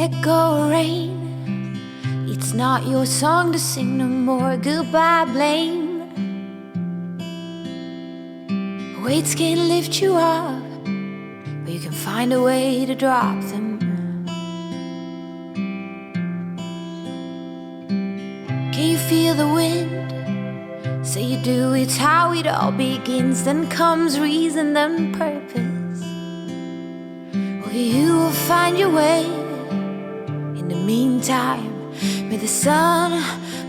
Let go, rain. It's not your song to sing no more. Goodbye, blame. Weights can't lift you up, but you can find a way to drop them. Can you feel the wind? Say you do, it's how it all begins. Then comes reason, then purpose. Well, you will find your way. In the meantime, may the sun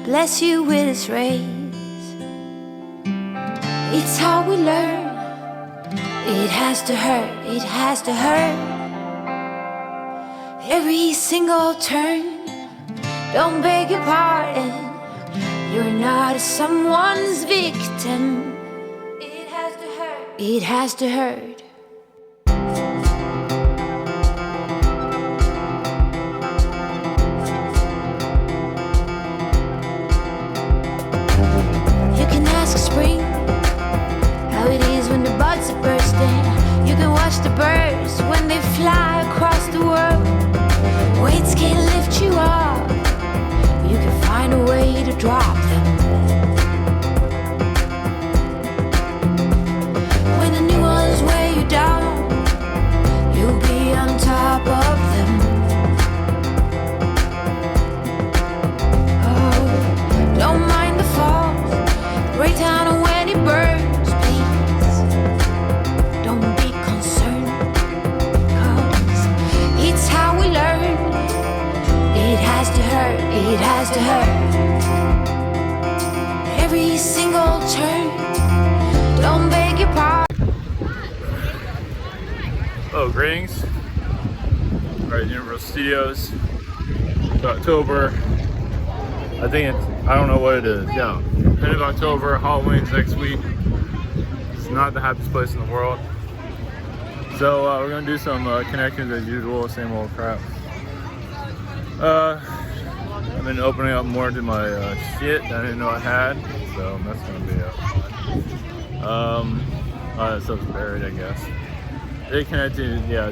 bless you with its rays. It's how we learn. It has to hurt, it has to hurt. Every single turn. Don't beg your pardon. You're not someone's victim. It has to hurt. It has to hurt. You can ask spring how it is when the buds are bursting. You can watch the birds when they fly across the world. Weights can't lift you up. You can find a way to drop them. When the new ones weigh you down, you'll be on top of them. Oh, don't mind the fall, break down when it burns, please. Don't be concerned, 'cause it's how we learn. It has to hurt, it has to hurt. Every single turn. Don't beg your pardon. Oh, greetings. Alright, Universal Studios. It's October. I think it's, I don't know what it is. Yeah. End of October, Halloween's next week. It's not the happiest place in the world. So we're gonna do some connections as usual, same old crap. I've been opening up more to my shit that I didn't know I had, so that's gonna be it. All that stuff's buried, I guess. They connected, yeah,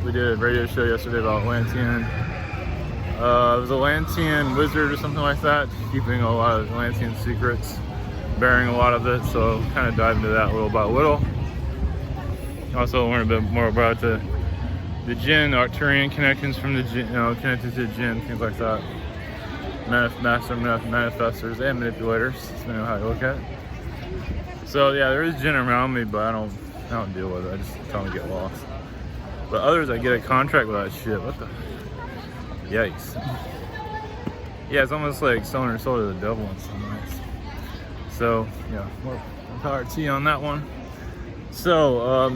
we did a radio show yesterday about Atlantean. It was a Atlantean wizard or something like that, keeping a lot of Atlantean secrets, burying a lot of it, so kind of dive into that little by little. Also learn a bit more about the Jinn, Arcturian connections from the Jinn, connected to the Jinn, things like that. Master manifestors and manipulators, depending on how you look at it. So yeah, there is Jinn around me, but I don't deal with it. I just tell them to get lost. But others, I get a contract with that shit. What the? Yikes. Yeah, it's almost like selling your soul to the devil in some ways. So yeah, more power to you on that one. So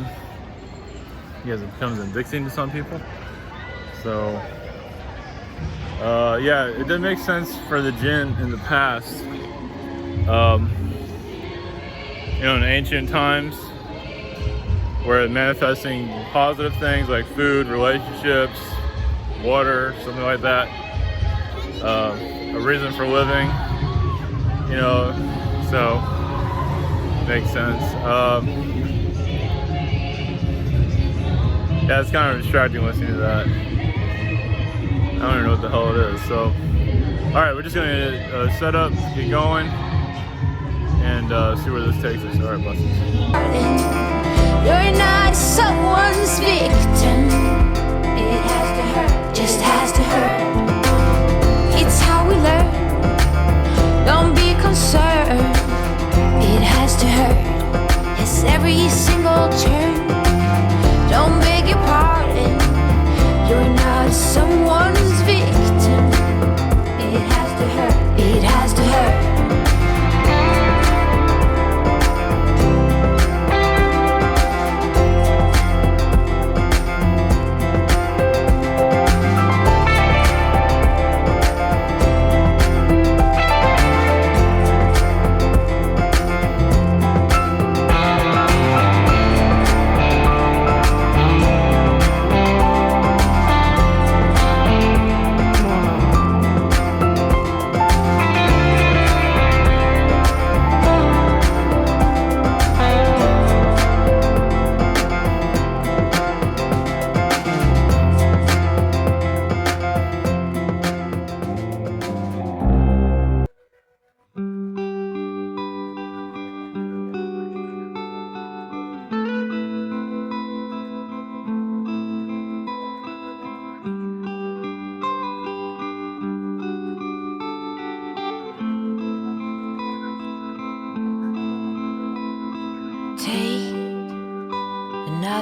yes, it becomes addicting to some people. So yeah, it did make sense for the Jinn in the past. In ancient times, where manifesting positive things like food, relationships, water, something like that, a reason for living, so makes sense. Yeah, it's kind of distracting listening to that. I don't even know what the hell it is. So, all right, we're just gonna set up, get going, and see where this takes us. All right, blessings. You're not someone's victim. It has to hurt, just has to hurt. It's how we learn. Don't be concerned. It has to hurt. Yes, every single turn. Don't beg your pardon. You're not someone's victim. It has to hurt. It has to hurt.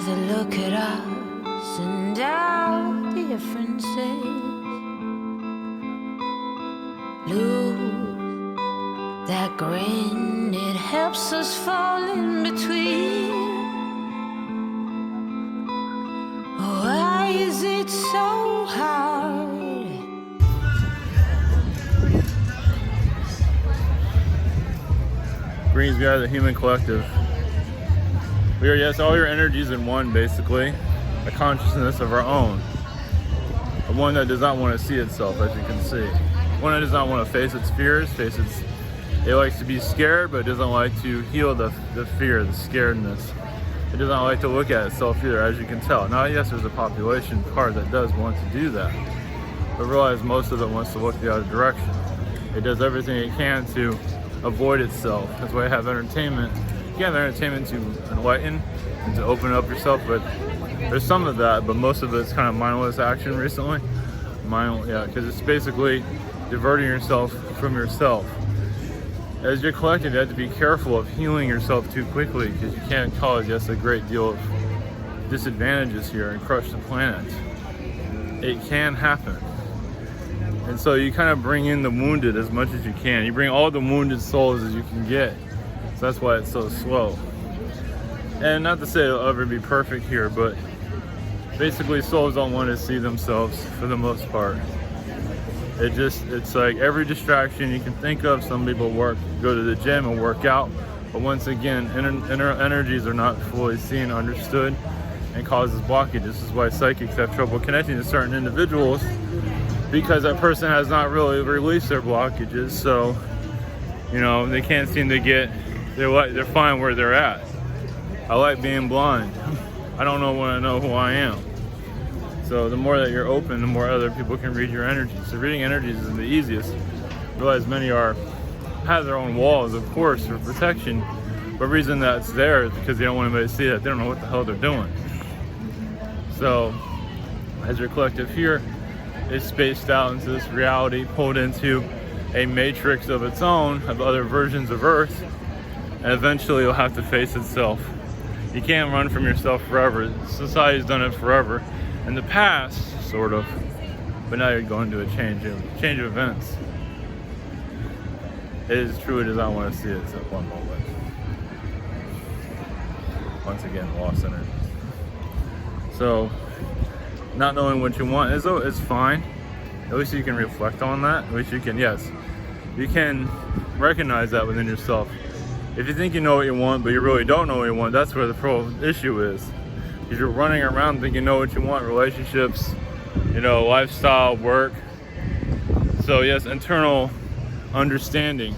they look at us and doubt the differences. Lose that grin, it helps us fall in between. Why is it so hard? Greens, we are the human collective. We are, yes, all your energies in one, basically. A consciousness of our own. One that does not want to see itself, as you can see. One that does not want to face its fears, it likes to be scared, but it doesn't like to heal the fear, the scaredness. It does not like to look at itself either, as you can tell. Now, yes, there's a population part that does want to do that, but realize most of it wants to look the other direction. It does everything it can to avoid itself. That's why I have entertainment. You have entertainment to enlighten and to open up yourself, but there's some of that, but most of it's kind of mindless action recently. Because it's basically diverting yourself from yourself. As you're collective, you have to be careful of healing yourself too quickly, because you can't cause, yes, a great deal of disadvantages here and crush the planet. It can happen. And so you kind of bring in the wounded as much as you can. You bring all the wounded souls as you can get. So that's why it's so slow. And not to say it'll ever be perfect here, but basically souls don't want to see themselves for the most part. It's like every distraction you can think of. Some people go to the gym and work out, but once again, inner energies are not fully seen, understood, and causes blockages. This is why psychics have trouble connecting to certain individuals, because that person has not really released their blockages. So, they can't seem to they're fine where they're at. I like being blind. I don't want to know who I am. So the more that you're open, the more other people can read your energy. So reading energies is the easiest. Realize many have their own walls, of course, for protection. But the reason that's there is because they don't want anybody to see that. They don't know what the hell they're doing. So as your collective here is spaced out into this reality, pulled into a matrix of its own, of other versions of Earth, and eventually you'll have to face itself. You can't run from yourself forever. Society's done it forever. In the past, sort of, but now you're going to a change of events. It is true, it does not want to see it at one moment. Once again, lost energy. So, not knowing what you want is fine. At least you can reflect on that. At least you can recognize that within yourself. If you think you know what you want, but you really don't know what you want, that's where the issue is. Because you're running around thinking you know what you want, relationships, lifestyle, work. So yes, internal understanding.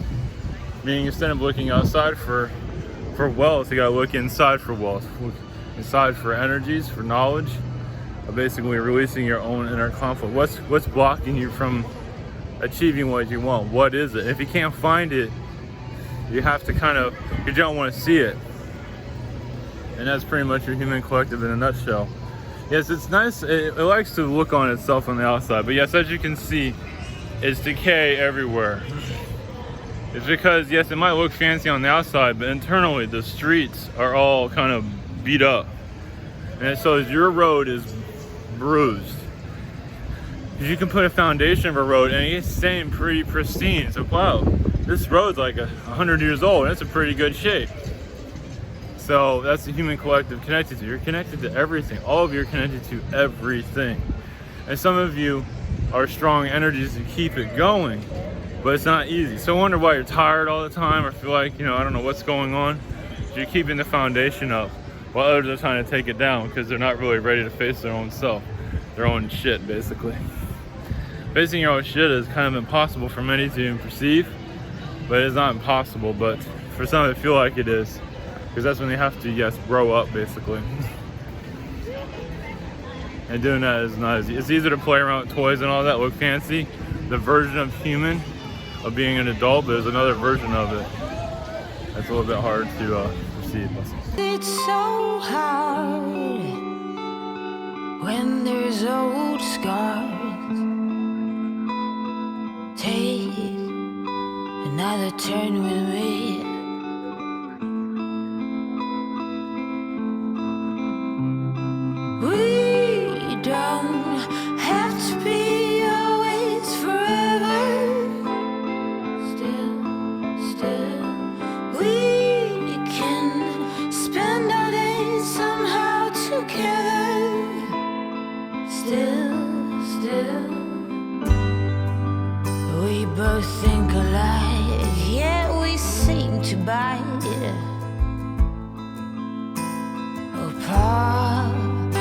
Meaning instead of looking outside for wealth, you gotta look inside for wealth. Look inside for energies, for knowledge. Basically releasing your own inner conflict. What's blocking you from achieving what you want? What is it? If you can't find it, you have to you don't want to see it. And that's pretty much your human collective in a nutshell. Yes, it's nice. It likes to look on itself on the outside. But yes, as you can see, it's decay everywhere. It's because, yes, it might look fancy on the outside, but internally the streets are all kind of beat up. And so your road is bruised. You can put a foundation of a road and it's staying pretty pristine. So, wow, this road's like 100 years old. That's a pretty good shape. So that's the human collective connected to. You're connected to everything. All of you are connected to everything. And some of you are strong energies to keep it going, but it's not easy. So I wonder why you're tired all the time, or feel like, I don't know what's going on. You're keeping the foundation up while others are trying to take it down because they're not really ready to face their own self, their own shit, basically. Facing your own shit is kind of impossible for many to even perceive, but it's not impossible. But for some, it feel like it is. Because that's when they have to, yes, grow up, basically. And doing that is not easy. It's easier to play around with toys and all that, look fancy. The version of human, of being an adult, but there's another version of it. That's a little bit hard to perceive. It's so hard when there's old scars. Take another turn with me. both think alike, yet we seem to bite. Oh, parting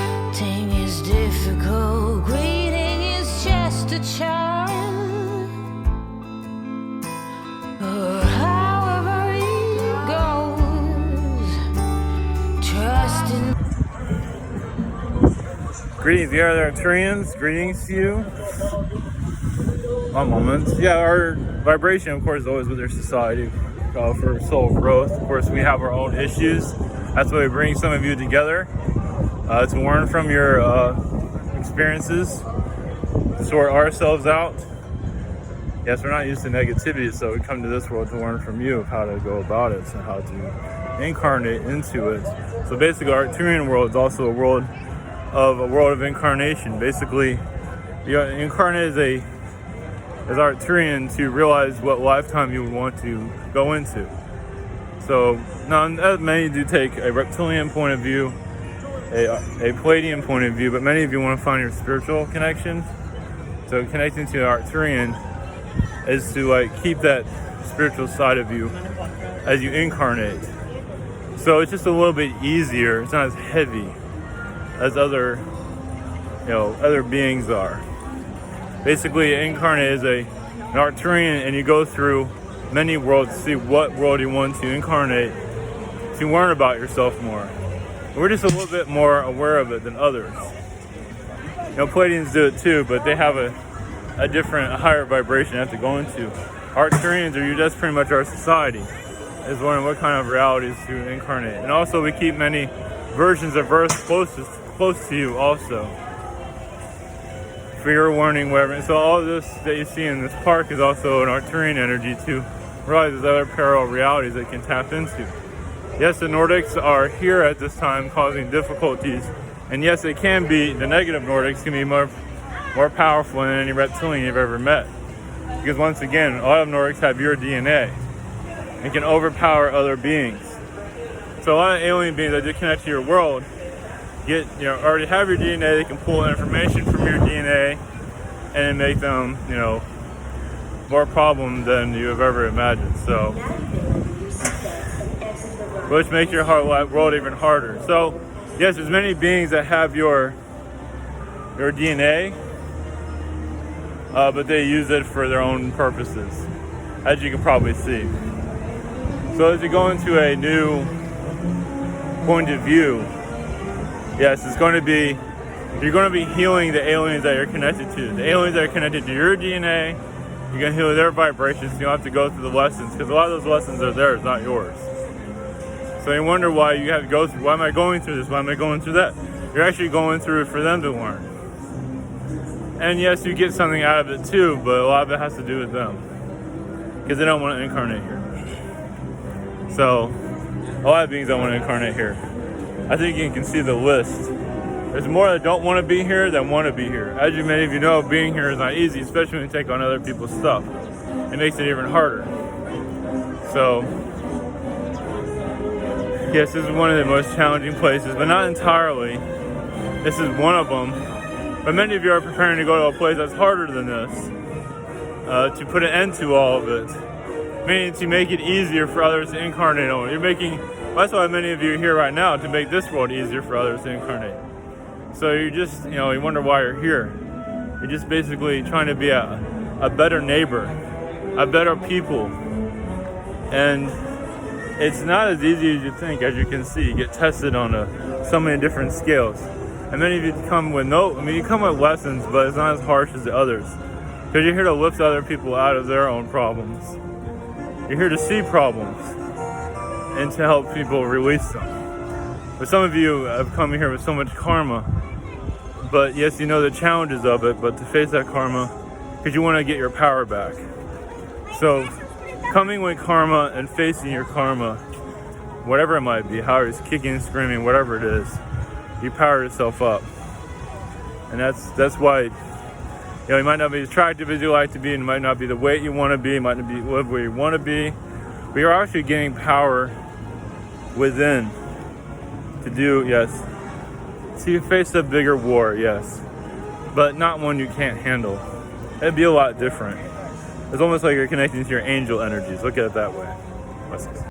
is difficult, greeting is just a charm. Or however it goes, trusting. Greetings, the Arcturians. Greetings to you. One moment. Yeah, our vibration, of course, is always with our society for soul growth. Of course, we have our own issues. That's why we bring some of you together to learn from your experiences, to sort ourselves out. Yes, we're not used to negativity, so we come to this world to learn from you how to go about it and how to incarnate into it. So basically, our Arcturian world is also a world of incarnation. Basically, you incarnate as Arcturian to realize what lifetime you would want to go into. So now, many do take a reptilian point of view, a Palladian point of view, but many of you want to find your spiritual connection. So connecting to Arcturian is to keep that spiritual side of you as you incarnate. So it's just a little bit easier. It's not as heavy as other beings are. Basically, incarnate is an Arcturian, and you go through many worlds to see what world you want to incarnate to learn about yourself more. We're just a little bit more aware of it than others. Palladians do it too, but they have a different, higher vibration they have to go into. Arcturians that's pretty much our society, is learning what kind of realities to incarnate. And also, we keep many versions of Earth close to you also, for your learning, whatever. And so all this that you see in this park is also an Arcturian energy to realize there's other parallel realities that can tap into. Yes, the Nordics are here at this time causing difficulties, and yes, it can be, the negative Nordics can be more powerful than any reptilian you've ever met. Because once again, a lot of Nordics have your DNA and can overpower other beings. So a lot of alien beings that do connect to your world already have your DNA. They can pull information from your DNA and make them, more problem than you have ever imagined. So, which makes your world even harder. So, yes, there's many beings that have your DNA, but they use it for their own purposes, as you can probably see. So as you go into a new point of view, yes, you're going to be healing the aliens that you're connected to. The aliens that are connected to your DNA, you're going to heal their vibrations. You don't have to go through the lessons, because a lot of those lessons are theirs, not yours. So you wonder why you have to go through, why am I going through this? Why am I going through that? You're actually going through it for them to learn. And yes, you get something out of it too, but a lot of it has to do with them, because they don't want to incarnate here. So, a lot of beings don't want to incarnate here. I think you can see the list. There's more that don't want to be here than want to be here. As many of you know, being here is not easy, especially when you take on other people's stuff. It makes it even harder. So, yes, this is one of the most challenging places, but not entirely. This is one of them. But many of you are preparing to go to a place that's harder than this, to put an end to all of it. Meaning to make it easier for others to incarnate on. That's why many of you are here right now, to make this world easier for others to incarnate. So you just, you wonder why you're here. You're just basically trying to be a better neighbor, a better people. And it's not as easy as you think, as you can see. You get tested on so many different scales. And many of you come with you come with lessons, but it's not as harsh as the others. Because you're here to lift other people out of their own problems. You're here to see problems and to help people release them. But some of you have come here with so much karma. But yes, you know the challenges of it, but to face that karma, because you want to get your power back. So coming with karma and facing your karma, whatever it might be, how it's kicking and screaming, whatever it is, you power yourself up. And that's why it might not be as attractive as you like to be, and it might not be the weight you want to be, it might not be live where you want to be, but you're actually getting power within to do, yes, to face a bigger war, yes, but not one you can't handle. It'd be a lot different. It's almost like you're connecting to your angel energies. Look at it that way. Let's go.